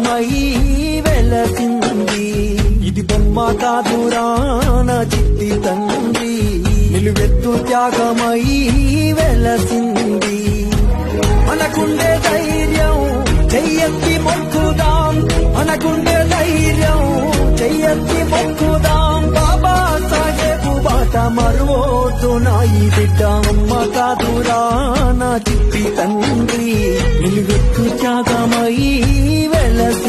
త్యాగమై వెలసింది. ఇది బొమ్మ కాదురా నా చిట్టి తండ్రి, నిలువెత్తు త్యాగమై వెలసింది. మనకుండే ధైర్యం చెయ్యెత్తి మొక్కుదాం, మనకుండే ధైర్యం చెయ్యెత్తి మొక్కుదాం. బాబా సాహెబు బాట మరువోద్దు నా ఈ బిడ్డ. అమ్మ కాదురా నా చిట్టి తండ్రి, నిలువెత్తు త్యాగమై వెలసి